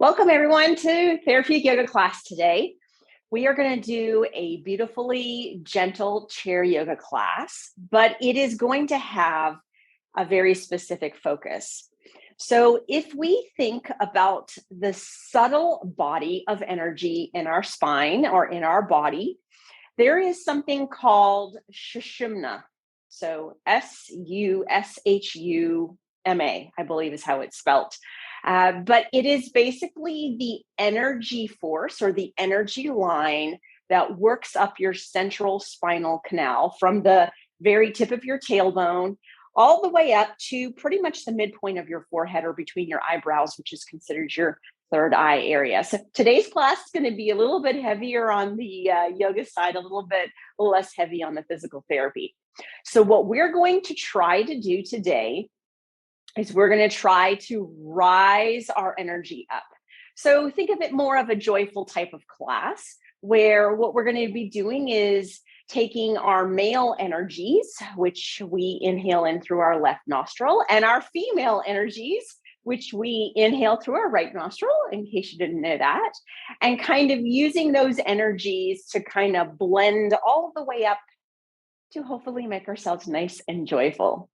Welcome everyone to Therapeutic Yoga class today. We are going to do a beautifully gentle chair yoga class, but it is going to have a very specific focus. So if we think about the subtle body of energy in our spine or in our body, there is something called Sushumna. So Sushuma, I believe is how it's spelt. But it is basically the energy force or the energy line that works up your central spinal canal from the very tip of your tailbone all the way up to pretty much the midpoint of your forehead or between your eyebrows, which is considered your third eye area. So today's class is going to be a little bit heavier on the yoga side, a little bit less heavy on the physical therapy. So what we're going to try to do today is we're going to try to rise our energy up. So think of it more of a joyful type of class where what we're going to be doing is taking our male energies, which we inhale in through our left nostril, and our female energies, which we inhale through our right nostril, in case you didn't know that, and kind of using those energies to kind of blend all the way up to hopefully make ourselves nice and joyful.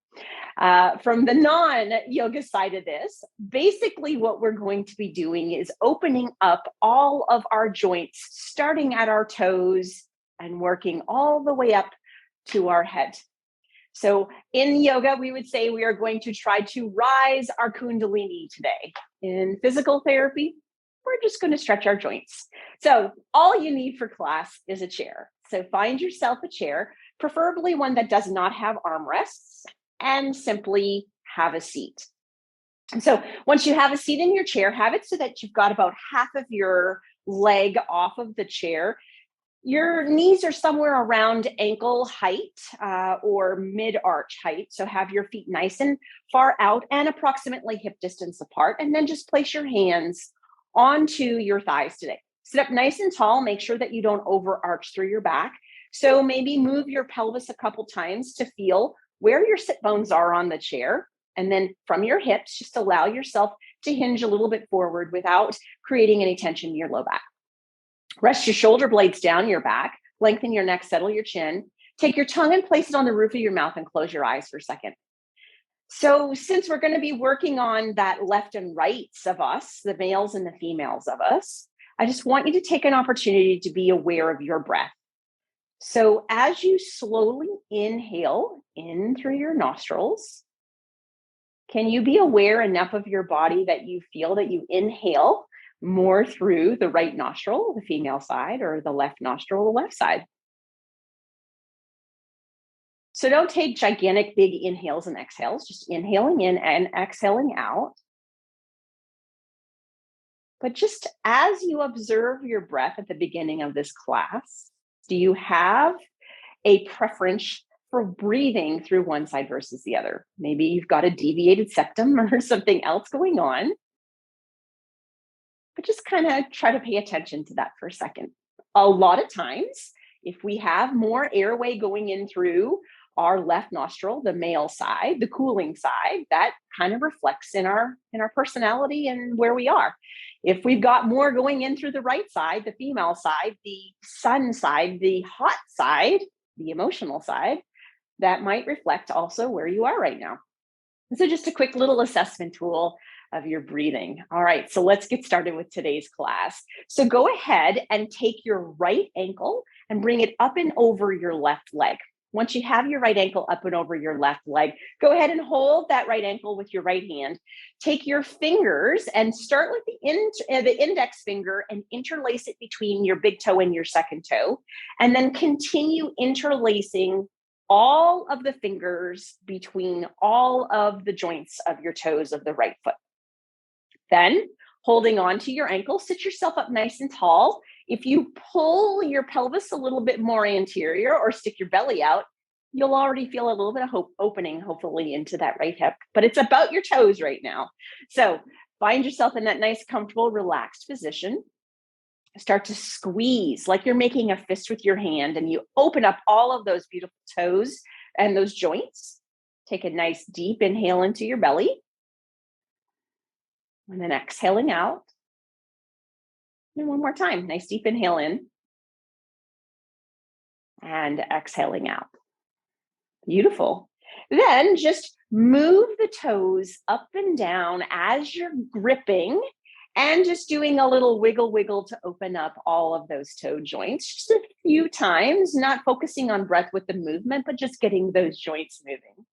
From the non-yoga side of this, basically what we're going to be doing is opening up all of our joints, starting at our toes and working all the way up to our head. So in yoga, we would say we are going to try to rise our kundalini today. In physical therapy, we're just going to stretch our joints. So all you need for class is a chair. So find yourself a chair, preferably one that does not have armrests, and simply have a seat. And so once you have a seat in your chair, have it so that you've got about half of your leg off of the chair. Your knees are somewhere around ankle height or mid-arch height. So have your feet nice and far out and approximately hip distance apart. And then just place your hands onto your thighs today. Sit up nice and tall. Make sure that you don't overarch through your back. So maybe move your pelvis a couple times to feel where your sit bones are on the chair. And then from your hips, just allow yourself to hinge a little bit forward without creating any tension in your low back. Rest your shoulder blades down your back, lengthen your neck, settle your chin. Take your tongue and place it on the roof of your mouth and close your eyes for a second. So since we're going to be working on that left and rights of us, the males and the females of us, I just want you to take an opportunity to be aware of your breath. So as you slowly inhale in through your nostrils, can you be aware enough of your body that you feel that you inhale more through the right nostril, the female side, or the left nostril, the left side? So don't take gigantic big inhales and exhales, just inhaling in and exhaling out. But just as you observe your breath at the beginning of this class, do you have a preference for breathing through one side versus the other? Maybe you've got a deviated septum or something else going on. But just kind of try to pay attention to that for a second. A lot of times, if we have more airway going in through our left nostril, the male side, the cooling side, that kind of reflects in our personality and where we are. If we've got more going in through the right side, the female side, the sun side, the hot side, the emotional side, that might reflect also where you are right now. And so just a quick little assessment tool of your breathing. All right, so let's get started with today's class. So go ahead and take your right ankle and bring it up and over your left leg. Once you have your right ankle up and over your left leg, go ahead and hold that right ankle with your right hand. Take your fingers and start with the index finger and interlace it between your big toe and your second toe, and then continue interlacing all of the fingers between all of the joints of your toes of the right foot. Then, holding on to your ankle, sit yourself up nice and tall. If you pull your pelvis a little bit more anterior or stick your belly out, you'll already feel a little bit of opening, hopefully, into that right hip. But it's about your toes right now. So find yourself in that nice, comfortable, relaxed position. Start to squeeze like you're making a fist with your hand, and you open up all of those beautiful toes and those joints. Take a nice deep inhale into your belly. And then exhaling out. And one more time. Nice deep inhale in and exhaling out. Beautiful. Then just move the toes up and down as you're gripping and just doing a little wiggle, wiggle to open up all of those toe joints just a few times, not focusing on breath with the movement, but just getting those joints moving.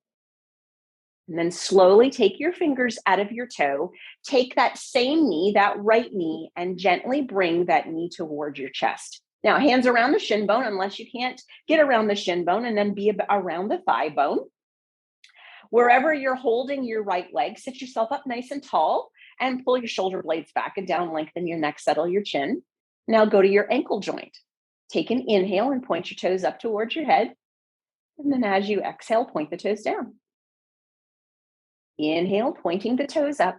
And then slowly take your fingers out of your toe, take that same knee, that right knee, and gently bring that knee towards your chest. Now, hands around the shin bone, unless you can't get around the shin bone, and then be around the thigh bone. Wherever you're holding your right leg, sit yourself up nice and tall and pull your shoulder blades back and down, lengthen your neck, settle your chin. Now go to your ankle joint. Take an inhale and point your toes up towards your head. And then as you exhale, point the toes down. Inhale, pointing the toes up.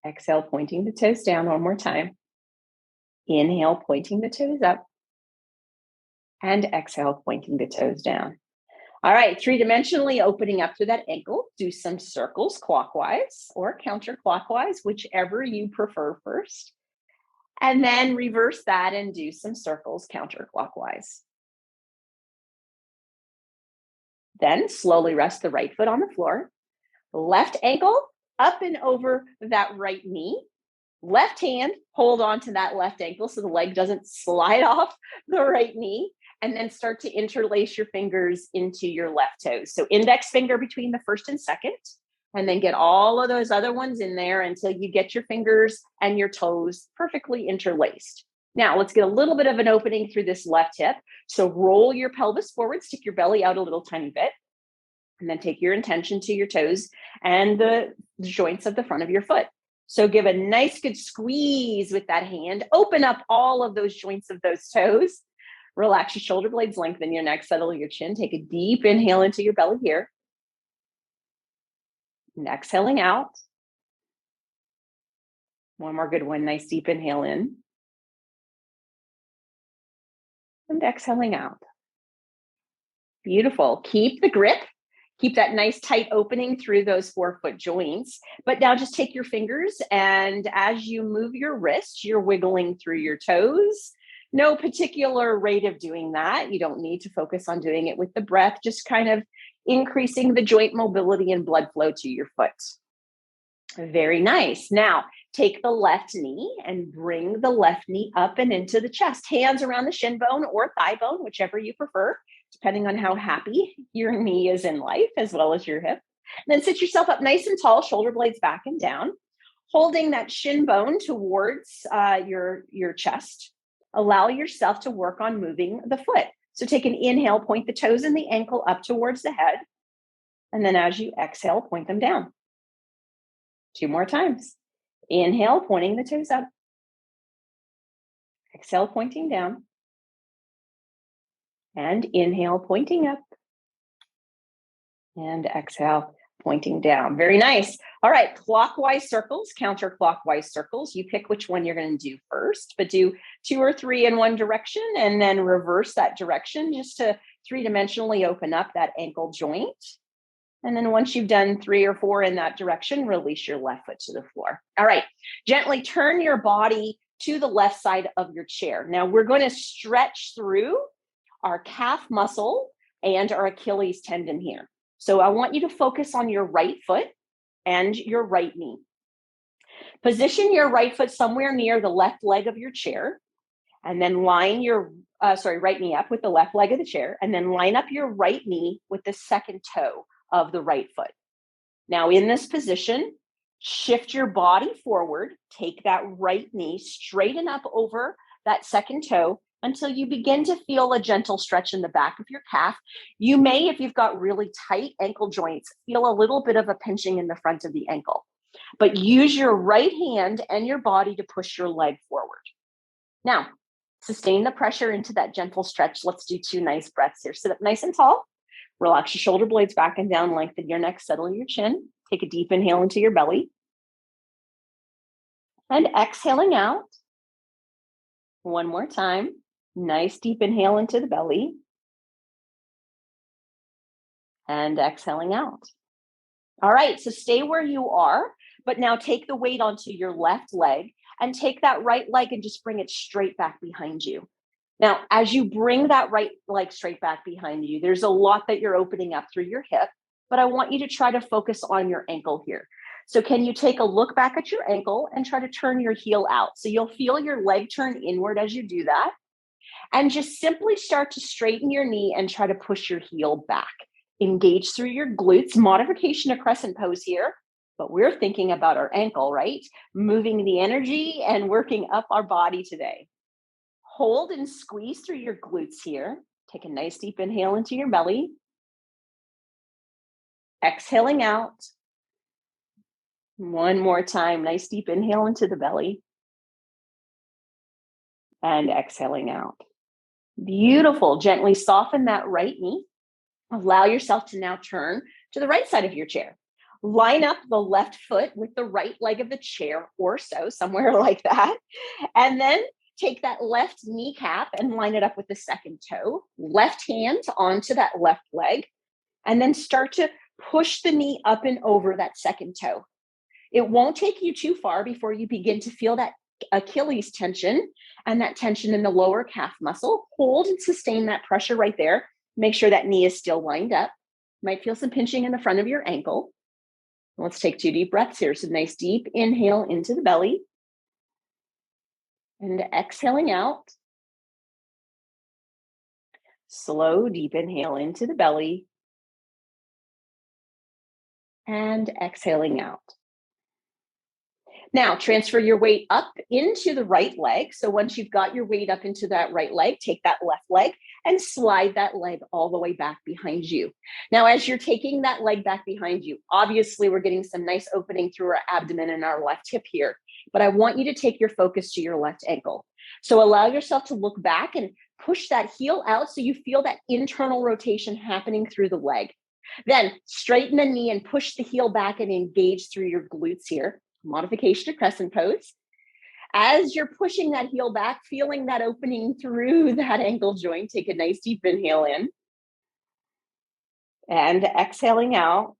Exhale, pointing the toes down one more time. Inhale, pointing the toes up. And exhale, pointing the toes down. All right, three-dimensionally opening up through that ankle. Do some circles clockwise or counterclockwise, whichever you prefer first. And then reverse that and do some circles counterclockwise. Then slowly rest the right foot on the floor. Left ankle up and over that right knee. Left hand, hold on to that left ankle so the leg doesn't slide off the right knee. And then start to interlace your fingers into your left toes. So index finger between the first and second, and then get all of those other ones in there until you get your fingers and your toes perfectly interlaced. Now let's get a little bit of an opening through this left hip. So roll your pelvis forward, stick your belly out a little tiny bit, and then take your intention to your toes and the joints of the front of your foot. So give a nice good squeeze with that hand. Open up all of those joints of those toes. Relax your shoulder blades, lengthen your neck, settle your chin. Take a deep inhale into your belly here. And exhaling out. One more good one. Nice deep inhale in. And exhaling out. Beautiful. Keep the grip. Keep that nice tight opening through those forefoot joints. But now just take your fingers, and as you move your wrists, you're wiggling through your toes. No particular rate of doing that. You don't need to focus on doing it with the breath, just kind of increasing the joint mobility and blood flow to your foot. Very nice. Now, take the left knee and bring the left knee up and into the chest. Hands around the shin bone or thigh bone, whichever you prefer, depending on how happy your knee is in life, as well as your hip. And then sit yourself up nice and tall, shoulder blades back and down, holding that shin bone towards your chest. Allow yourself to work on moving the foot. So take an inhale, point the toes and the ankle up towards the head. And then as you exhale, point them down. 2 more times. Inhale, pointing the toes up. Exhale, pointing down. And inhale, pointing up. And exhale, pointing down. Very nice. All right, clockwise circles, counterclockwise circles. You pick which one you're going to do first, but do 2 or 3 in one direction and then reverse that direction just to three-dimensionally open up that ankle joint. And then once you've done 3 or 4 in that direction, release your left foot to the floor. All right, gently turn your body to the left side of your chair. Now we're going to stretch through our calf muscle and our Achilles tendon here. So I want you to focus on your right foot and your right knee. Position your right foot somewhere near the left leg of your chair, and then line your right knee up with the left leg of the chair, and then line up your right knee with the second toe of the right foot. Now in this position, shift your body forward, take that right knee, straighten up over that second toe until you begin to feel a gentle stretch in the back of your calf. You may, if you've got really tight ankle joints, feel a little bit of a pinching in the front of the ankle. But use your right hand and your body to push your leg forward. Now, sustain the pressure into that gentle stretch. Let's do 2 nice breaths here. Sit up nice and tall. Relax your shoulder blades back and down, lengthen your neck, settle your chin. Take a deep inhale into your belly. And exhaling out. One more time. Nice deep inhale into the belly. And exhaling out. All right, so stay where you are, But now take the weight onto your left leg and take that right leg and just bring it straight back behind you. Now, as you bring that right leg straight back behind you, there's a lot that you're opening up through your hip, but I want you to try to focus on your ankle here. So can you take a look back at your ankle and try to turn your heel out? So you'll feel your leg turn inward as you do that. And just simply start to straighten your knee and try to push your heel back. Engage through your glutes, modification of crescent pose here, but we're thinking about our ankle, right? Moving the energy and working up our body today. Hold and squeeze through your glutes here. Take a nice deep inhale into your belly. Exhaling out. One more time, nice deep inhale into the belly. And exhaling out. Beautiful. Gently soften that right knee. Allow yourself to now turn to the right side of your chair. Line up the left foot with the right leg of the chair or so, somewhere like that. And then take that left kneecap and line it up with the second toe. Left hand onto that left leg. And then start to push the knee up and over that second toe. It won't take you too far before you begin to feel that Achilles tension and that tension in the lower calf muscle. Hold and sustain that pressure right there. Make sure that knee is still lined up. Might feel some pinching in the front of your ankle. Let's take 2 deep breaths here. So nice deep inhale into the belly and exhaling out. Slow deep inhale into the belly and exhaling out. Now, transfer your weight up into the right leg. So once you've got your weight up into that right leg, take that left leg and slide that leg all the way back behind you. Now, as you're taking that leg back behind you, obviously we're getting some nice opening through our abdomen and our left hip here, but I want you to take your focus to your left ankle. So allow yourself to look back and push that heel out so you feel that internal rotation happening through the leg. Then straighten the knee and push the heel back and engage through your glutes here. Modification of crescent pose. As you're pushing that heel back, feeling that opening through that ankle joint, take a nice deep inhale in and exhaling out.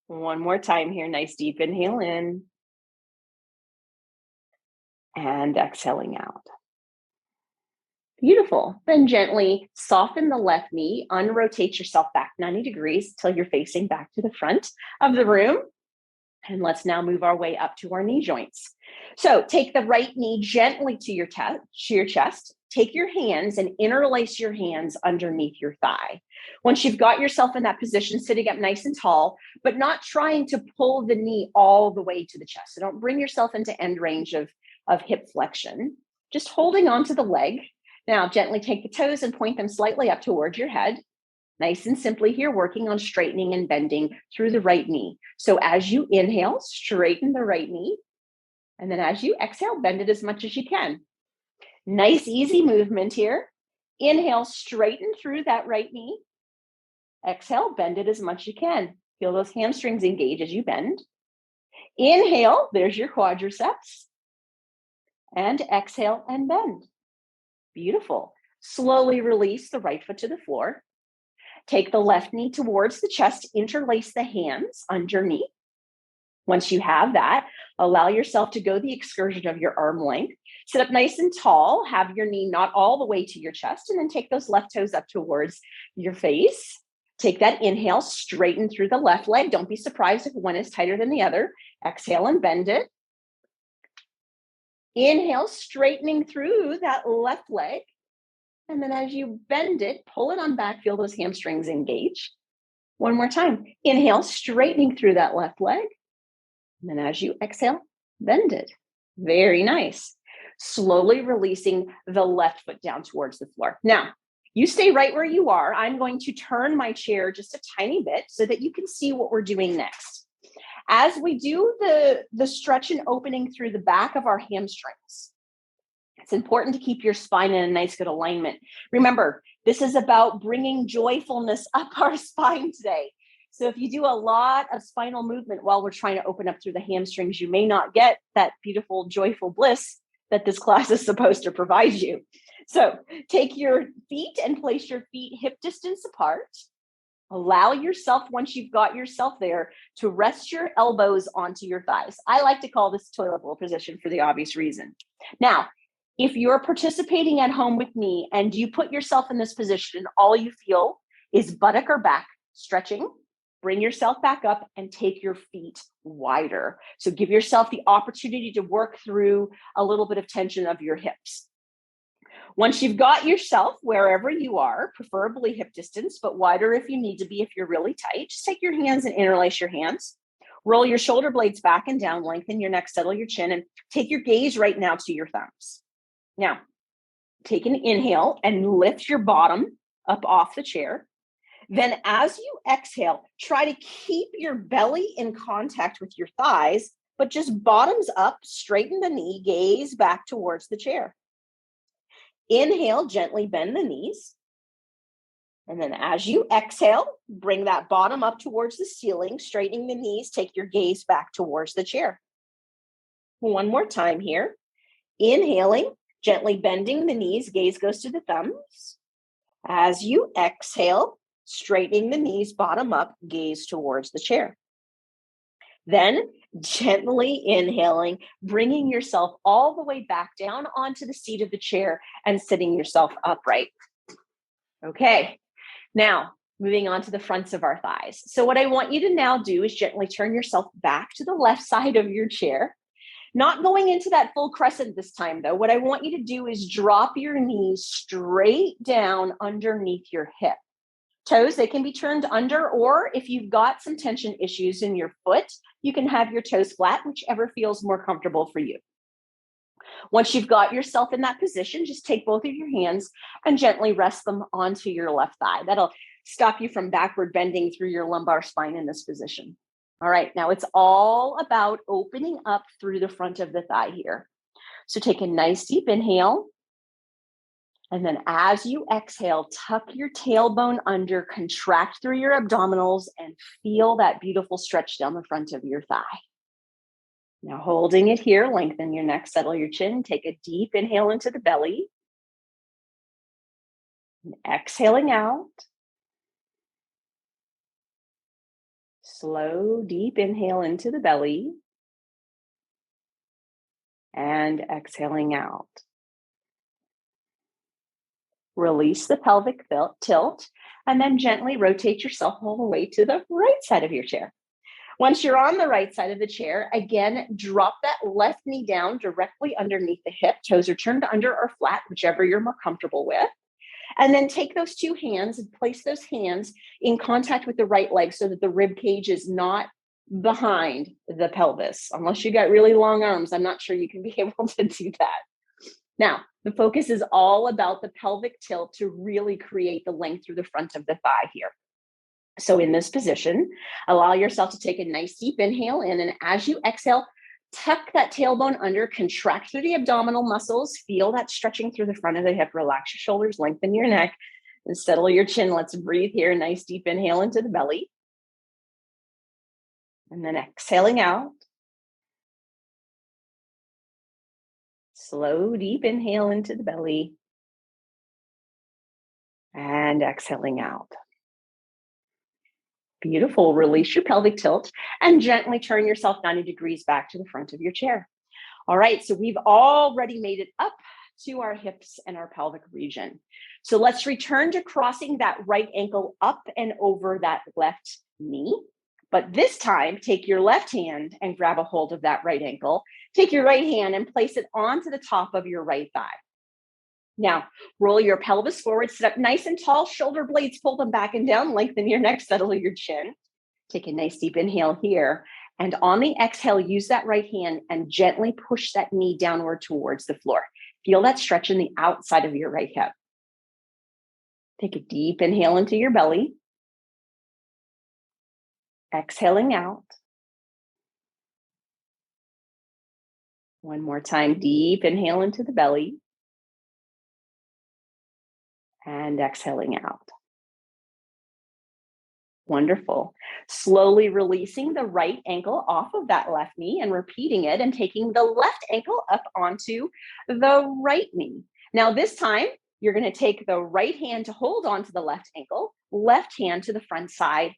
One more time here, nice deep inhale in and exhaling out. Beautiful. Then gently soften the left knee, unrotate yourself back 90 degrees till you're facing back to the front of the room. And let's now move our way up to our knee joints. So take the right knee gently to your chest. Take your hands and interlace your hands underneath your thigh. Once you've got yourself in that position, sitting up nice and tall, but not trying to pull the knee all the way to the chest. So don't bring yourself into end range of hip flexion. Just holding onto the leg. Now gently take the toes and point them slightly up towards your head. Nice and simply here, working on straightening and bending through the right knee. So as you inhale, straighten the right knee. And then as you exhale, bend it as much as you can. Nice, easy movement here. Inhale, straighten through that right knee. Exhale, bend it as much as you can. Feel those hamstrings engage as you bend. Inhale, there's your quadriceps. And exhale and bend. Beautiful. Slowly release the right foot to the floor. Take the left knee towards the chest, interlace the hands underneath. Once you have that, allow yourself to go the excursion of your arm length. Sit up nice and tall, have your knee not all the way to your chest, and then take those left toes up towards your face. Take that inhale, straighten through the left leg. Don't be surprised if one is tighter than the other. Exhale and bend it. Inhale, straightening through that left leg. And then as you bend it, pull it on back, feel those hamstrings engage. One more time. Inhale, straightening through that left leg. And then as you exhale, bend it. Very nice. Slowly releasing the left foot down towards the floor. Now, you stay right where you are. I'm going to turn my chair just a tiny bit so that you can see what we're doing next. As we do the stretch and opening through the back of our hamstrings, it's important to keep your spine in a nice, good alignment. Remember, this is about bringing joyfulness up our spine today. So if you do a lot of spinal movement while we're trying to open up through the hamstrings, you may not get that beautiful, joyful bliss that this class is supposed to provide you. So take your feet and place your feet hip distance apart. Allow yourself, once you've got yourself there, to rest your elbows onto your thighs. I like to call this toilet bowl position for the obvious reason. Now, if you're participating at home with me and you put yourself in this position, all you feel is buttock or back stretching, bring yourself back up and take your feet wider. So give yourself the opportunity to work through a little bit of tension of your hips. Once you've got yourself wherever you are, preferably hip distance, but wider if you need to be, if you're really tight, just take your hands and interlace your hands. Roll your shoulder blades back and down, lengthen your neck, settle your chin, and take your gaze right now to your thumbs. Now, take an inhale and lift your bottom up off the chair. Then as you exhale, try to keep your belly in contact with your thighs, but just bottoms up, straighten the knee, gaze back towards the chair. Inhale, gently bend the knees. And then as you exhale, bring that bottom up towards the ceiling, straightening the knees, take your gaze back towards the chair. One more time here. Inhaling, gently bending the knees, gaze goes to the thumbs. As you exhale, straightening the knees, bottom up, gaze towards the chair. Then gently inhaling, bringing yourself all the way back down onto the seat of the chair and sitting yourself upright. Okay, now moving on to the fronts of our thighs. So what I want you to now do is gently turn yourself back to the left side of your chair. Not going into that full crescent this time, though. What I want you to do is drop your knees straight down underneath your hip. Toes, they can be turned under, or if you've got some tension issues in your foot, you can have your toes flat, whichever feels more comfortable for you. Once you've got yourself in that position, just take both of your hands and gently rest them onto your left thigh. That'll stop you from backward bending through your lumbar spine in this position. All right, now it's all about opening up through the front of the thigh here. So take a nice deep inhale. And then as you exhale, tuck your tailbone under, contract through your abdominals, and feel that beautiful stretch down the front of your thigh. Now holding it here, lengthen your neck, settle your chin, take a deep inhale into the belly. And exhaling out. Slow, deep inhale into the belly. And exhaling out. Release the pelvic tilt, and then gently rotate yourself all the way to the right side of your chair. Once you're on the right side of the chair, again, drop that left knee down directly underneath the hip. Toes are turned under or flat, whichever you're more comfortable with. And then take those two hands and place those hands in contact with the right leg so that the rib cage is not behind the pelvis. Unless you got really long arms, I'm not sure you can be able to do that. Now, the focus is all about the pelvic tilt to really create the length through the front of the thigh here. So in this position, allow yourself to take a nice deep inhale in, and as you exhale, tuck that tailbone under, contract through the abdominal muscles, feel that stretching through the front of the hip, relax your shoulders, lengthen your neck, and settle your chin. Let's breathe here. Nice deep inhale into the belly. And then exhaling out. Slow, deep inhale into the belly. And exhaling out. Beautiful. Release your pelvic tilt and gently turn yourself 90 degrees back to the front of your chair. All right, so we've already made it up to our hips and our pelvic region. So let's return to crossing that right ankle up and over that left knee. But this time, take your left hand and grab a hold of that right ankle. Take your right hand and place it onto the top of your right thigh. Now, roll your pelvis forward, sit up nice and tall, shoulder blades, pull them back and down, lengthen your neck, settle your chin. Take a nice deep inhale here. And on the exhale, use that right hand and gently push that knee downward towards the floor. Feel that stretch in the outside of your right hip. Take a deep inhale into your belly. Exhaling out. One more time, deep inhale into the belly. And exhaling out. Wonderful. Slowly releasing the right ankle off of that left knee and repeating it and taking the left ankle up onto the right knee. Now this time, You're going to take the right hand to hold onto the left ankle, left hand to the front side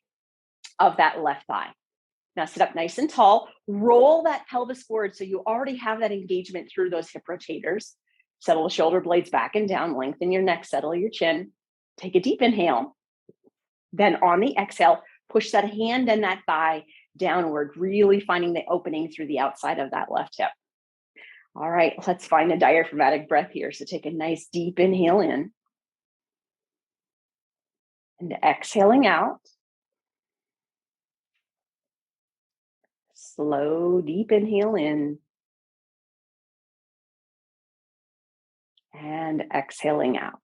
of that left thigh. Now sit up nice and tall, roll that pelvis forward so you already have that engagement through those hip rotators. Settle the shoulder blades back and down, lengthen your neck, settle your chin. Take a deep inhale. Then on the exhale, push that hand and that thigh downward, really finding the opening through the outside of that left hip. All right, let's find a diaphragmatic breath here. So take a nice deep inhale in and exhaling out. Slow, deep inhale in and exhaling out.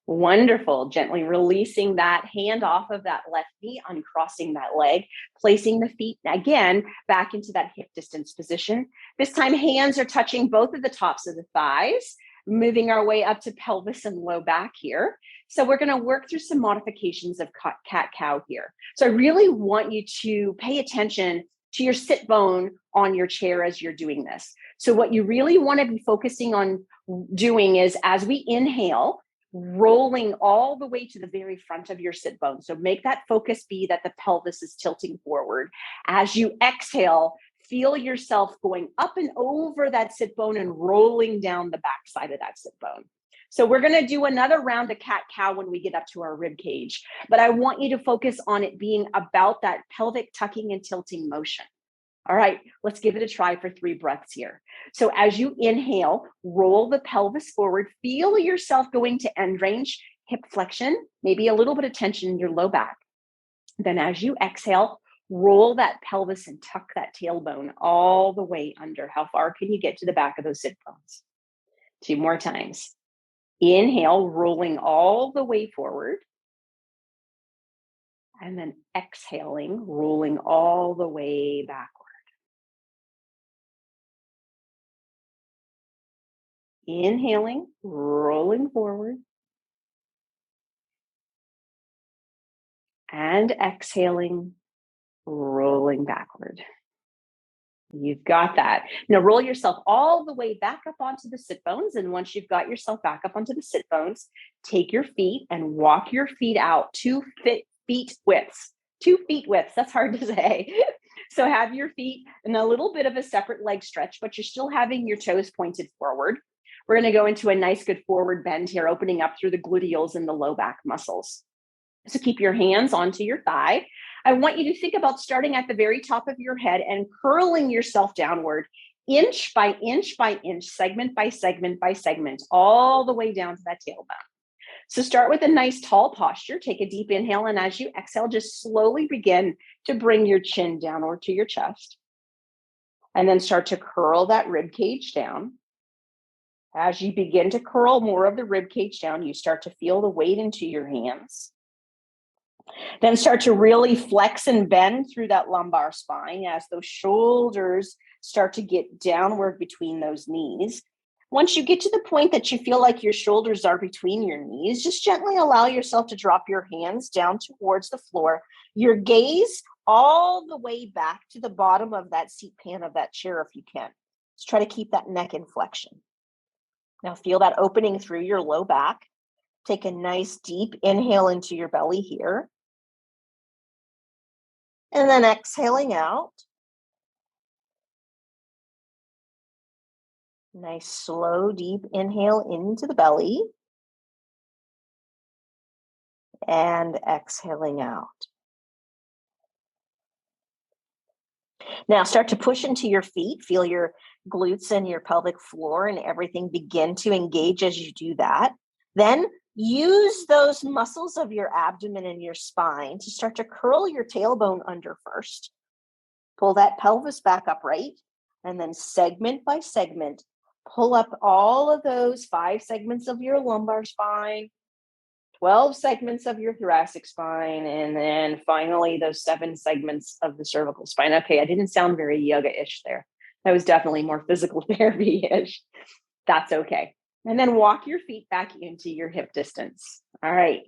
Wonderful. Gently releasing that hand off of that left knee, uncrossing that leg, placing the feet again back into that hip distance position. This time, hands are touching both of the tops of the thighs, moving our way up to pelvis and low back here. So we're going to work through some modifications of cat-cow here. So I really want you to pay attention to your sit bone on your chair as you're doing this. So what you really want to be focusing on doing is, as we inhale, rolling all the way to the very front of your sit bone. So make that focus be that the pelvis is tilting forward. As you exhale, feel yourself going up and over that sit bone and rolling down the back side of that sit bone. So we're going to do another round of cat-cow when we get up to our rib cage, but I want you to focus on it being about that pelvic tucking and tilting motion. All right, let's give it a try for 3 breaths here. So as you inhale, roll the pelvis forward, feel yourself going to end range, hip flexion, maybe a little bit of tension in your low back. Then as you exhale, roll that pelvis and tuck that tailbone all the way under. How far can you get to the back of those sit bones? 2 more times. Inhale, rolling all the way forward. And then exhaling, rolling all the way backward. Inhaling, rolling forward. And exhaling, rolling backward. You've got that. Now roll yourself all the way back up onto the sit bones. And once you've got yourself back up onto the sit bones, take your feet and walk your feet out 2 feet widths. 2 feet widths. That's hard to say. So have your feet in a little bit of a separate leg stretch, but you're still having your toes pointed forward. We're going to go into a nice good forward bend here, opening up through the gluteals and the low back muscles. So keep your hands onto your thigh. I want you to think about starting at the very top of your head and curling yourself downward, inch by inch by inch, segment by segment by segment, all the way down to that tailbone. So start with a nice tall posture. Take a deep inhale, and as you exhale, just slowly begin to bring your chin downward to your chest. And then start to curl that rib cage down. As you begin to curl more of the rib cage down, you start to feel the weight into your hands. Then start to really flex and bend through that lumbar spine as those shoulders start to get downward between those knees. Once you get to the point that you feel like your shoulders are between your knees, just gently allow yourself to drop your hands down towards the floor. Your gaze all the way back to the bottom of that seat pan of that chair if you can. Just try to keep that neck in flexion. Now feel that opening through your low back. Take a nice deep inhale into your belly here. And then exhaling out. Nice slow deep inhale into the belly. And exhaling out. Now start to push into your feet. Feel your glutes and your pelvic floor and everything begin to engage as you do that. Then use those muscles of your abdomen and your spine to start to curl your tailbone under first. Pull that pelvis back upright, and then segment by segment, pull up all of those 5 segments of your lumbar spine, 12 segments of your thoracic spine, and then finally those 7 segments of the cervical spine. Okay, I didn't sound very yoga-ish there. That was definitely more physical therapy-ish. That's okay. And then walk your feet back into your hip distance. All right.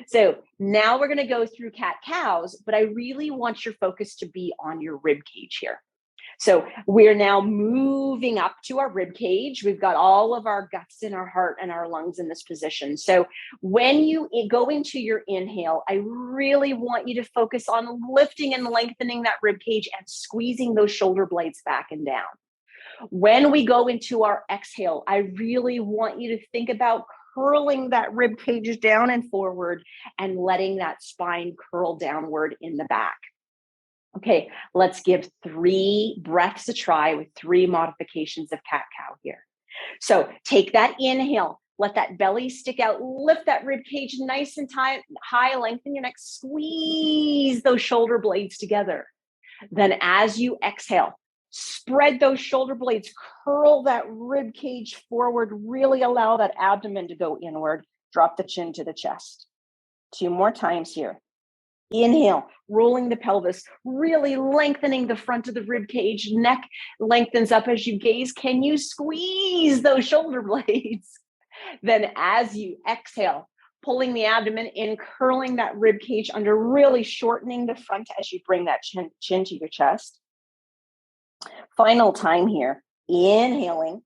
So now we're going to go through cat-cows, but I really want your focus to be on your rib cage here. So we're now moving up to our rib cage. We've got all of our guts and our heart and our lungs in this position. So when you go into your inhale, I really want you to focus on lifting and lengthening that rib cage and squeezing those shoulder blades back and down. When we go into our exhale, I really want you to think about curling that rib cage down and forward and letting that spine curl downward in the back. Okay, let's give 3 breaths a try with 3 modifications of cat-cow here. So take that inhale, let that belly stick out, lift that rib cage nice and high, lengthen your neck, squeeze those shoulder blades together. Then as you exhale, spread those shoulder blades, curl that rib cage forward, really allow that abdomen to go inward, drop the chin to the chest. 2 more times here. Inhale, rolling the pelvis, really lengthening the front of the rib cage, neck lengthens up as you gaze. Can you squeeze those shoulder blades? Then as you exhale, pulling the abdomen in, curling that rib cage under, really shortening the front as you bring that chin to your chest. Final time here, inhaling,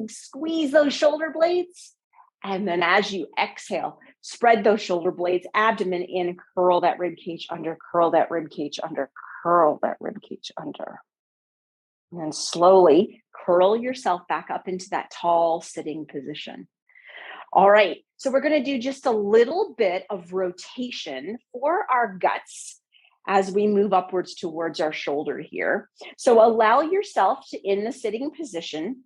squeeze those shoulder blades. And then as you exhale, spread those shoulder blades, abdomen in, curl that rib cage under, curl that rib cage under, curl that rib cage under. And then slowly curl yourself back up into that tall sitting position. All right, so we're going to do just a little bit of rotation for our guts as we move upwards towards our shoulder here. So allow yourself to, in the sitting position,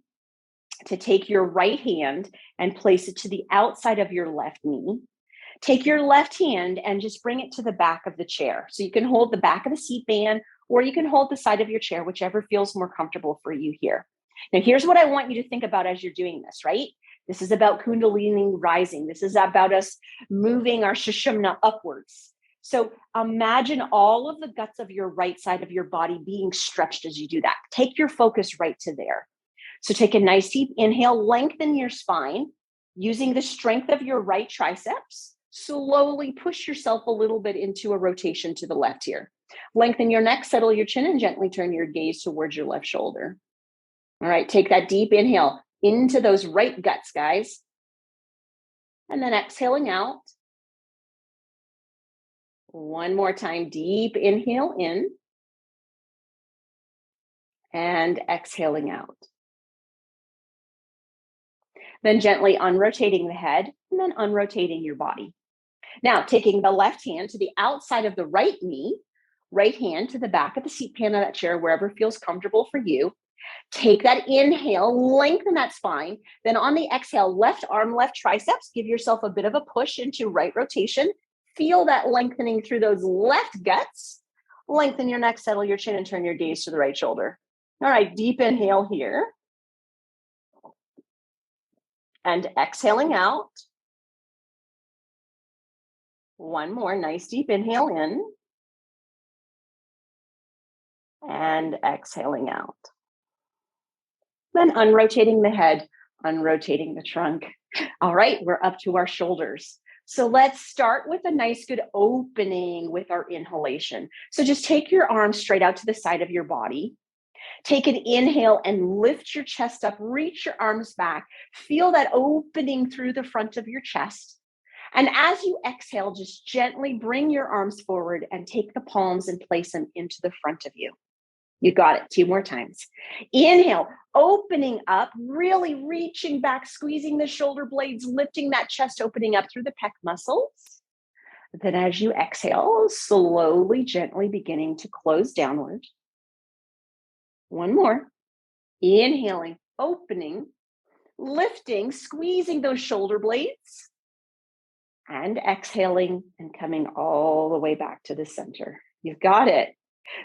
to take your right hand and place it to the outside of your left knee. Take your left hand and just bring it to the back of the chair. So you can hold the back of the seat band, or you can hold the side of your chair, whichever feels more comfortable for you here. Now, here's what I want you to think about as you're doing this, right? This is about Kundalini rising. This is about us moving our Sushumna upwards. So imagine all of the guts of your right side of your body being stretched as you do that. Take your focus right to there. So take a nice deep inhale, lengthen your spine using the strength of your right triceps. Slowly push yourself a little bit into a rotation to the left here. Lengthen your neck, settle your chin, and gently turn your gaze towards your left shoulder. All right, take that deep inhale into those right guts, guys. And then exhaling out. One more time, deep inhale in. And exhaling out. Then gently unrotating the head and then unrotating your body. Now, taking the left hand to the outside of the right knee, right hand to the back of the seat pan of that chair, wherever feels comfortable for you. Take that inhale, lengthen that spine. Then on the exhale, left arm, left triceps, give yourself a bit of a push into right rotation. Feel that lengthening through those left guts. Lengthen your neck, settle your chin, and turn your gaze to the right shoulder. All right, deep inhale here. And exhaling out. One more nice deep inhale in. And exhaling out. Then unrotating the head, unrotating the trunk. All right, we're up to our shoulders. So let's start with a nice good opening with our inhalation. So just take your arms straight out to the side of your body. Take an inhale and lift your chest up, reach your arms back. Feel that opening through the front of your chest. And as you exhale, just gently bring your arms forward and take the palms and place them into the front of you. You got it. 2 more times. Inhale, opening up, really reaching back, squeezing the shoulder blades, lifting that chest, opening up through the pec muscles. Then as you exhale, slowly, gently beginning to close downward. One more. Inhaling, opening, lifting, squeezing those shoulder blades. And exhaling and coming all the way back to the center. You've got it.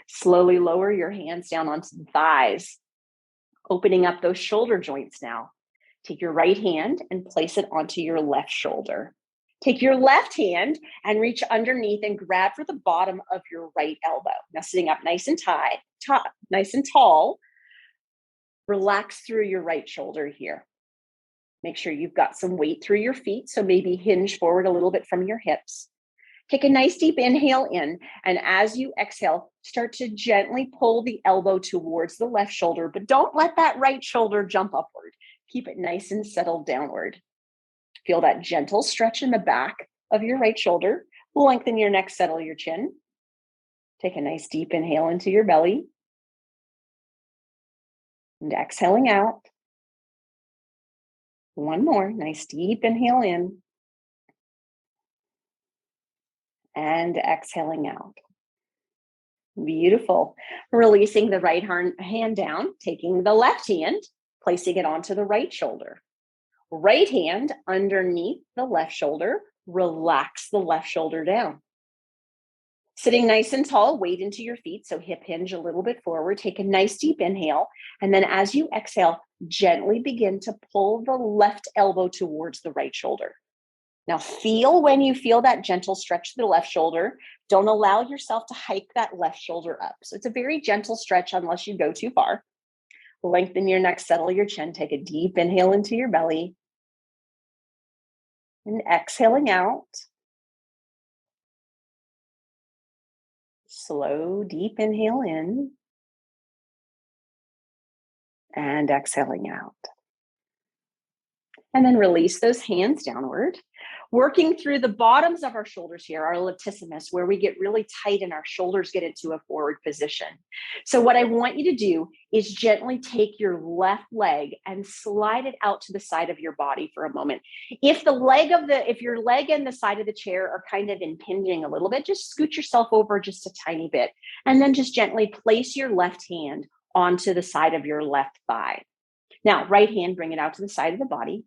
Slowly lower your hands down onto the thighs, opening up those shoulder joints now. Take your right hand and place it onto your left shoulder. Take your left hand and reach underneath and grab for the bottom of your right elbow. Now sitting up nice and nice and tall. Relax through your right shoulder here. Make sure you've got some weight through your feet, so maybe hinge forward a little bit from your hips. Take a nice deep inhale in, and as you exhale, start to gently pull the elbow towards the left shoulder, but don't let that right shoulder jump upward. Keep it nice and settled downward. Feel that gentle stretch in the back of your right shoulder. Lengthen your neck, settle your chin. Take a nice deep inhale into your belly. And exhaling out. One more, nice deep inhale in. And exhaling out. Beautiful. Releasing the right hand down, taking the left hand, placing it onto the right shoulder. Right hand underneath the left shoulder, relax the left shoulder down. Sitting nice and tall, weight into your feet, so hip hinge a little bit forward. Take a nice deep inhale, and then as you exhale, gently begin to pull the left elbow towards the right shoulder. Now feel when you feel that gentle stretch to the left shoulder. Don't allow yourself to hike that left shoulder up. So it's a very gentle stretch unless you go too far. Lengthen your neck, settle your chin. Take a deep inhale into your belly. And exhaling out. Slow, deep inhale in. And exhaling out. And then release those hands downward. Working through the bottoms of our shoulders here, our latissimus, where we get really tight and our shoulders get into a forward position. So what I want you to do is gently take your left leg and slide it out to the side of your body for a moment. If your leg and the side of the chair are kind of impinging a little bit, just scoot yourself over just a tiny bit. And then just gently place your left hand onto the side of your left thigh. Now, right hand, bring it out to the side of the body.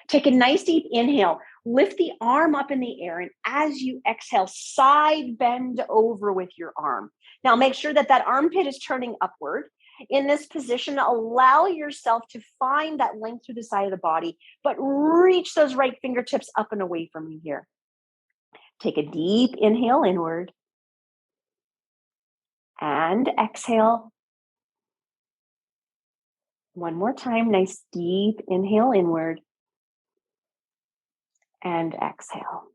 Take a nice deep inhale, lift the arm up in the air, and as you exhale, side bend over with your arm. Now make sure that armpit is turning upward. In this position, allow yourself to find that length through the side of the body, but reach those right fingertips up and away from you here. Take a deep inhale inward and exhale. One more time, nice deep inhale inward. And exhale.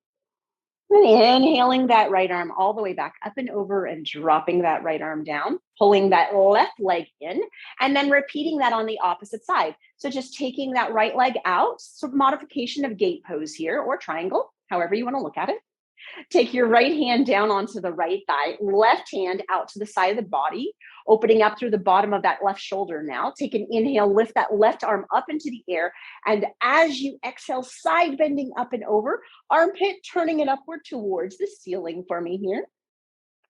And inhaling that right arm all the way back up and over and dropping that right arm down, pulling that left leg in, and then repeating that on the opposite side. So just taking that right leg out, so modification of gate pose here or triangle, however you want to look at it. Take your right hand down onto the right thigh, left hand out to the side of the body, opening up through the bottom of that left shoulder now. Take an inhale, lift that left arm up into the air. And as you exhale, side bending up and over, armpit turning it upward towards the ceiling for me here.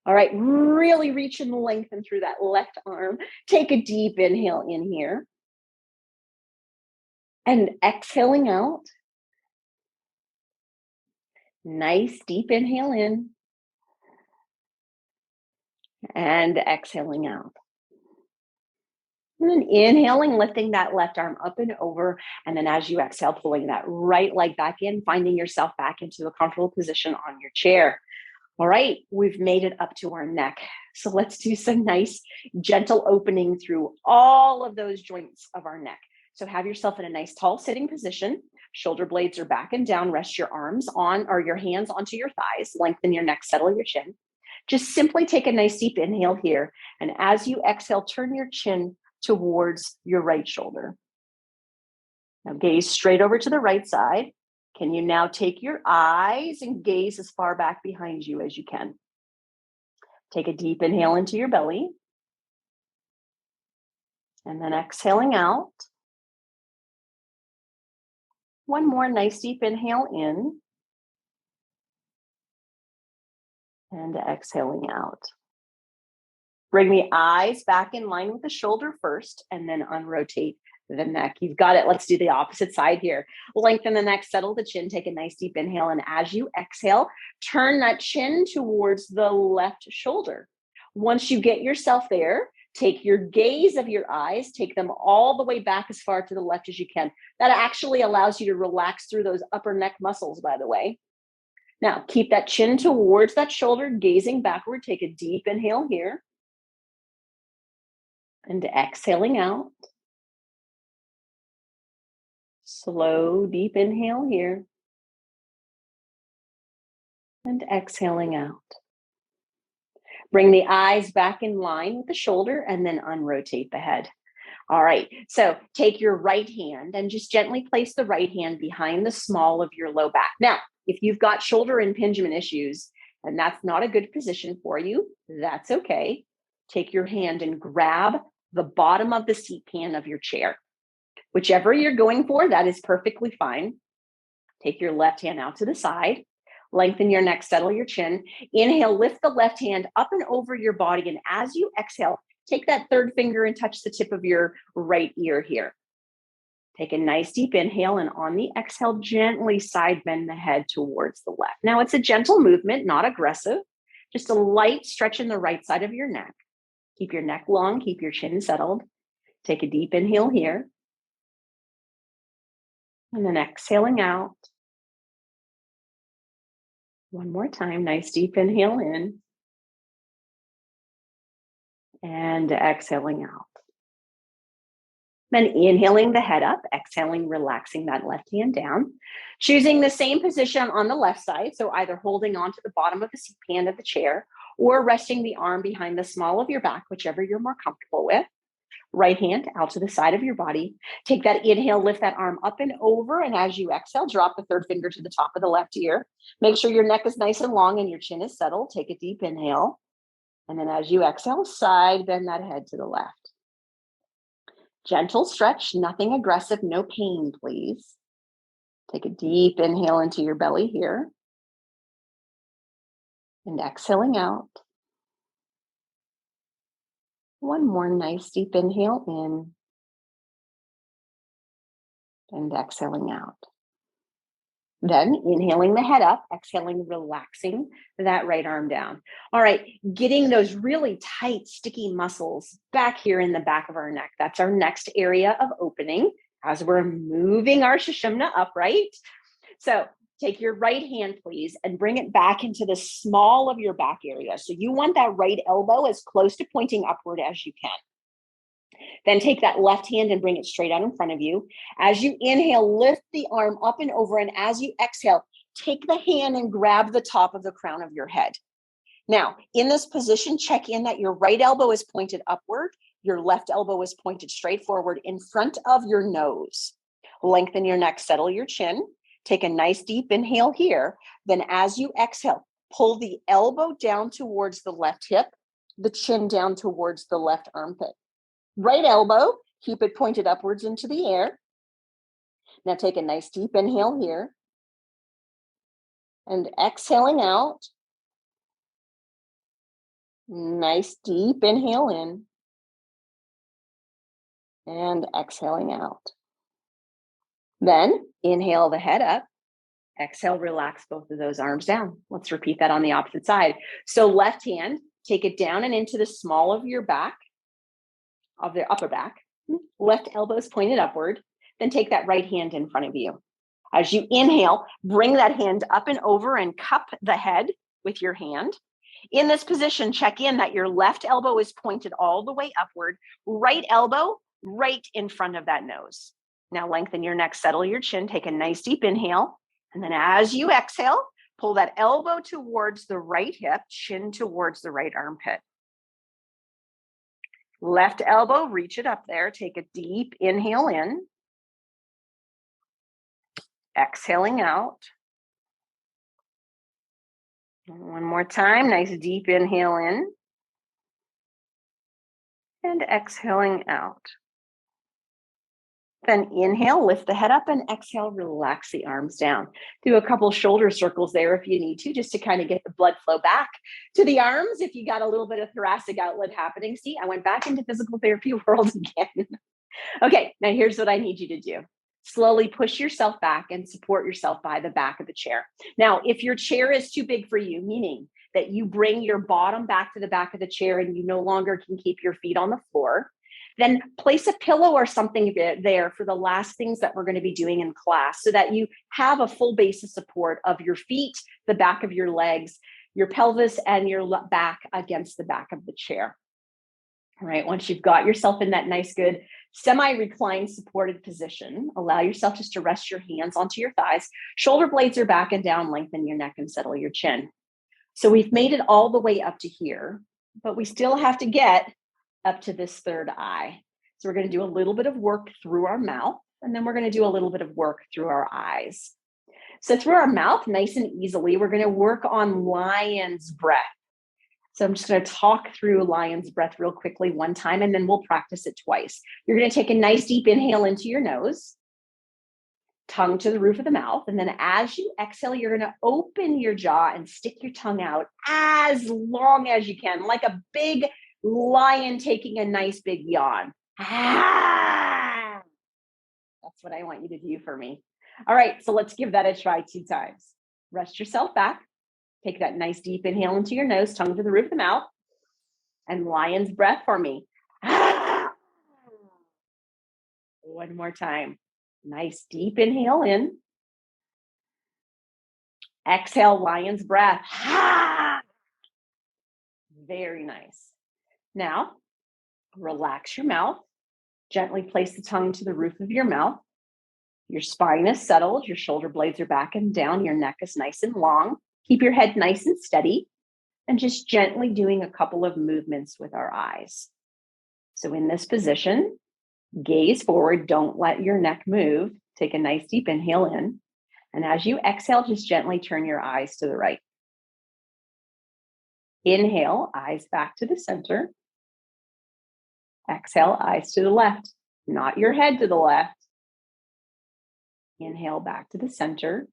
All right, really reach and lengthen through that left arm. Take a deep inhale in here. And exhaling out. Nice deep inhale in. And exhaling out. And then inhaling, lifting that left arm up and over. And then as you exhale, pulling that right leg back in, finding yourself back into a comfortable position on your chair. All right, we've made it up to our neck. So let's do some nice, gentle opening through all of those joints of our neck. So have yourself in a nice tall sitting position. Shoulder blades are back and down. Rest your arms on or your hands onto your thighs. Lengthen your neck, settle your chin. Just simply take a nice deep inhale here. And as you exhale, turn your chin towards your right shoulder. Now gaze straight over to the right side. Can you now take your eyes and gaze as far back behind you as you can? Take a deep inhale into your belly. And then exhaling out. One more nice deep inhale in. And exhaling out. Bring the eyes back in line with the shoulder first, and then unrotate the neck. You've got it. Let's do the opposite side here. Lengthen the neck, settle the chin, take a nice deep inhale. And as you exhale, turn that chin towards the left shoulder. Once you get yourself there, take your gaze of your eyes, take them all the way back as far to the left as you can. That actually allows you to relax through those upper neck muscles, by the way. Now, keep that chin towards that shoulder, gazing backward. Take a deep inhale here. And exhaling out. Slow, deep inhale here. And exhaling out. Bring the eyes back in line with the shoulder and then unrotate the head. All right, so take your right hand and just gently place the right hand behind the small of your low back. Now, if you've got shoulder impingement issues and that's not a good position for you, that's okay. Take your hand and grab the bottom of the seat pan of your chair. Whichever you're going for, that is perfectly fine. Take your left hand out to the side. Lengthen your neck, settle your chin. Inhale, lift the left hand up and over your body. And as you exhale, take that third finger and touch the tip of your right ear here. Take a nice deep inhale, and on the exhale, gently side bend the head towards the left. Now it's a gentle movement, not aggressive, just a light stretch in the right side of your neck. Keep your neck long, keep your chin settled. Take a deep inhale here. And then exhaling out. One more time, nice deep inhale in. And exhaling out. Then inhaling the head up, exhaling, relaxing that left hand down. Choosing the same position on the left side, so either holding onto the bottom of the seat pan of the chair or resting the arm behind the small of your back, whichever you're more comfortable with. Right hand out to the side of your body. Take that inhale, lift that arm up and over, and as you exhale, drop the third finger to the top of the left ear. Make sure your neck is nice and long and your chin is settled. Take a deep inhale. And then as you exhale, side bend that head to the left. Gentle stretch, nothing aggressive, no pain, please. Take a deep inhale into your belly here. And exhaling out. One more nice deep inhale in. And exhaling out. Then inhaling the head up, exhaling, relaxing that right arm down. All right, getting those really tight, sticky muscles back here in the back of our neck. That's our next area of opening as we're moving our Sushumna up, right? So take your right hand, please, and bring it back into the small of your back area. So you want that right elbow as close to pointing upward as you can. Then take that left hand and bring it straight out in front of you. As you inhale, lift the arm up and over. And as you exhale, take the hand and grab the top of the crown of your head. Now, in this position, check in that your right elbow is pointed upward. Your left elbow is pointed straight forward in front of your nose. Lengthen your neck, settle your chin. Take a nice deep inhale here. Then as you exhale, pull the elbow down towards the left hip, the chin down towards the left armpit. Right elbow, keep it pointed upwards into the air. Now take a nice deep inhale here. And exhaling out. Nice deep inhale in. And exhaling out. Then inhale the head up. Exhale, relax both of those arms down. Let's repeat that on the opposite side. So left hand, take it down and into the small of your back, of the upper back. Left elbow is pointed upward. Then take that right hand in front of you. As you inhale, bring that hand up and over and cup the head with your hand. In this position, check in that your left elbow is pointed all the way upward. Right elbow right in front of that nose. Now lengthen your neck, settle your chin, take a nice deep inhale. And then as you exhale, pull that elbow towards the right hip, chin towards the right armpit. Left elbow, reach it up there. Take a deep inhale in. Exhaling out. One more time, nice deep inhale in. And exhaling out. Then inhale, lift the head up, and exhale, relax the arms down. Do a couple shoulder circles there if you need to, just to kind of get the blood flow back to the arms. If you got a little bit of thoracic outlet happening. See, I went back into physical therapy world again. Okay, now here's what I need you to do. Slowly push yourself back and support yourself by the back of the chair. Now, if your chair is too big for you, meaning that you bring your bottom back to the back of the chair and you no longer can keep your feet on the floor, then place a pillow or something there for the last things that we're going to be doing in class so that you have a full base of support of your feet, the back of your legs, your pelvis, and your back against the back of the chair. All right, once you've got yourself in that nice, good semi-reclined supported position, allow yourself just to rest your hands onto your thighs. Shoulder blades are back and down, lengthen your neck and settle your chin. So we've made it all the way up to here, but we still have to get up to this third eye. So we're going to do a little bit of work through our mouth, and then we're going to do a little bit of work through our eyes. So through our mouth, nice and easily, we're going to work on lion's breath. So I'm just going to talk through lion's breath real quickly one time, and then we'll practice it twice. You're going to take a nice deep inhale into your nose, tongue to the roof of the mouth. And then as you exhale, you're going to open your jaw and stick your tongue out as long as you can, like a big lion taking a nice big yawn. Ah! That's what I want you to do for me. All right, so let's give that a try 2 times. Rest yourself back. Take that nice deep inhale into your nose, tongue to the roof of the mouth, and lion's breath for me. Ah! One more time. Nice deep inhale in. Exhale, lion's breath. Ah! Very nice. Now, relax your mouth. Gently place the tongue to the roof of your mouth. Your spine is settled. Your shoulder blades are back and down. Your neck is nice and long. Keep your head nice and steady, and just gently doing a couple of movements with our eyes. So in this position, gaze forward. Don't let your neck move. Take a nice deep inhale in. And as you exhale, just gently turn your eyes to the right. Inhale, eyes back to the center. Exhale, eyes to the left, not your head to the left. Inhale back to the center.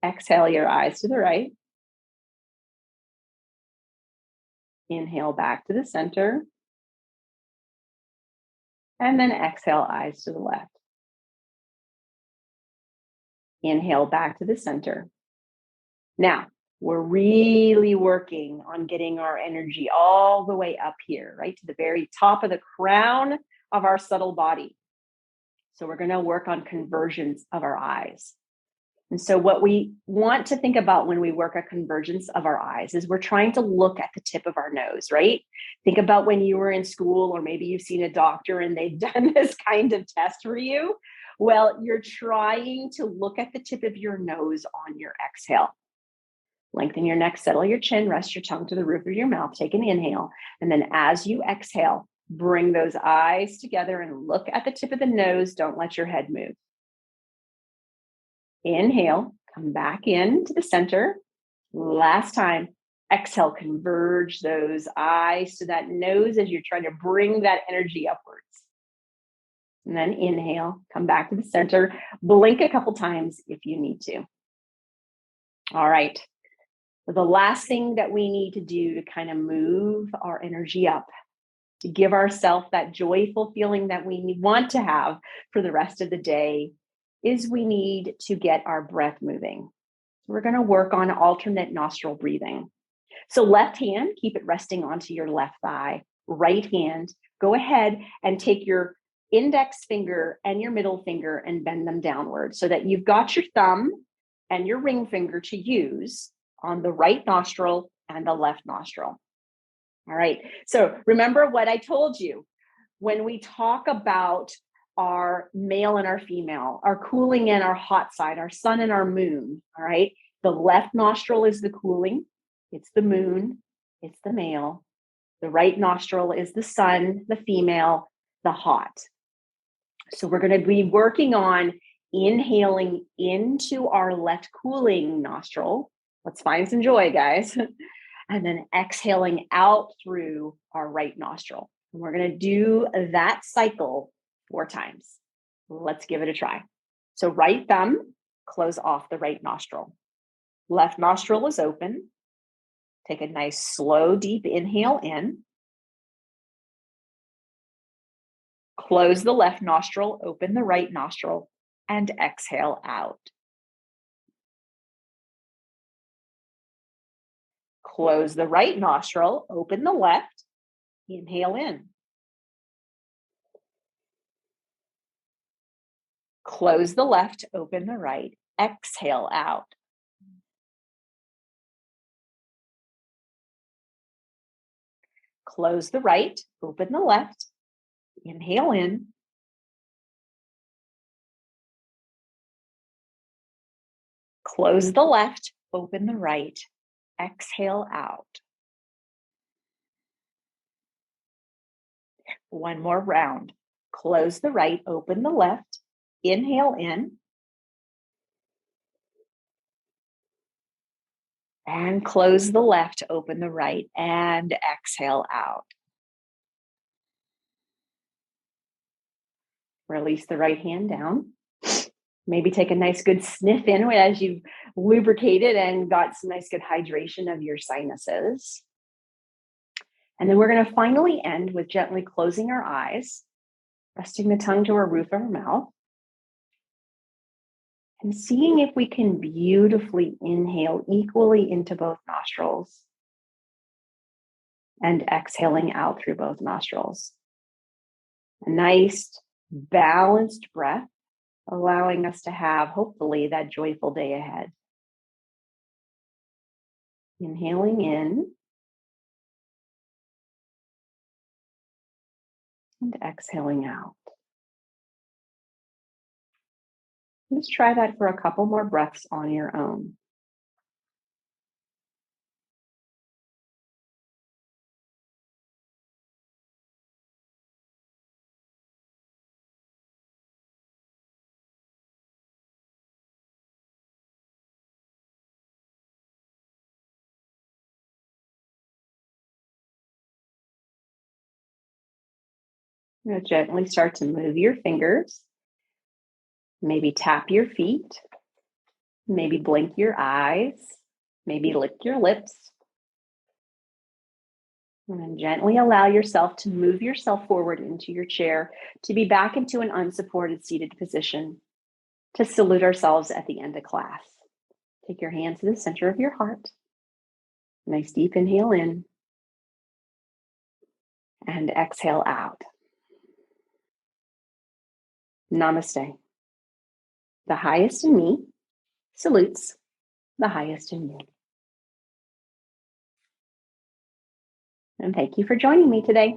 Exhale your eyes to the right. Inhale back to the center. And then exhale, eyes to the left. Inhale back to the center. Now, we're really working on getting our energy all the way up here, right to the very top of the crown of our subtle body. So we're going to work on conversions of our eyes. And so what we want to think about when we work a convergence of our eyes is we're trying to look at the tip of our nose, right? Think about when you were in school, or maybe you've seen a doctor and they've done this kind of test for you. Well, you're trying to look at the tip of your nose on your exhale. Lengthen your neck, settle your chin, rest your tongue to the roof of your mouth, take an inhale. And then as you exhale, bring those eyes together and look at the tip of the nose. Don't let your head move. Inhale, come back into the center. Last time, exhale, converge those eyes to that nose as you're trying to bring that energy upwards. And then inhale, come back to the center. Blink a couple times if you need to. All right. So the last thing that we need to do to kind of move our energy up, to give ourselves that joyful feeling that we want to have for the rest of the day, is we need to get our breath moving. So we're going to work on alternate nostril breathing. So left hand, keep it resting onto your left thigh. Right hand, go ahead and take your index finger and your middle finger and bend them downward so that you've got your thumb and your ring finger to use on the right nostril and the left nostril. All right. So remember what I told you when we talk about our male and our female, our cooling and our hot side, our sun and our moon. All right. The left nostril is the cooling. It's the moon. It's the male. The right nostril is the sun, the female, the hot. So we're going to be working on inhaling into our left cooling nostril. Let's find some joy, guys. And then exhaling out through our right nostril. And we're going to do that cycle 4 times. Let's give it a try. So right thumb, close off the right nostril. Left nostril is open. Take a nice, slow, deep inhale in. Close the left nostril, open the right nostril, and exhale out. Close the right nostril, open the left, inhale in. Close the left, open the right, exhale out. Close the right, open the left. Inhale in. Close the left, open the right. Exhale out. One more round. Close the right, open the left. Inhale in. And close the left, open the right, and exhale out. Release the right hand down. Maybe take a nice good sniff in as you've lubricated and got some nice good hydration of your sinuses. And then we're going to finally end with gently closing our eyes, resting the tongue to our roof of our mouth, and seeing if we can beautifully inhale equally into both nostrils and exhaling out through both nostrils. A nice, balanced breath, allowing us to have, hopefully, that joyful day ahead. Inhaling in and exhaling out. Let's try that for a couple more breaths on your own. Now gently start to move your fingers. Maybe tap your feet. Maybe blink your eyes. Maybe lick your lips. And then gently allow yourself to move yourself forward into your chair to be back into an unsupported seated position to salute ourselves at the end of class. Take your hands to the center of your heart. Nice deep inhale in and exhale out. Namaste. The highest in me salutes the highest in me. And thank you for joining me today.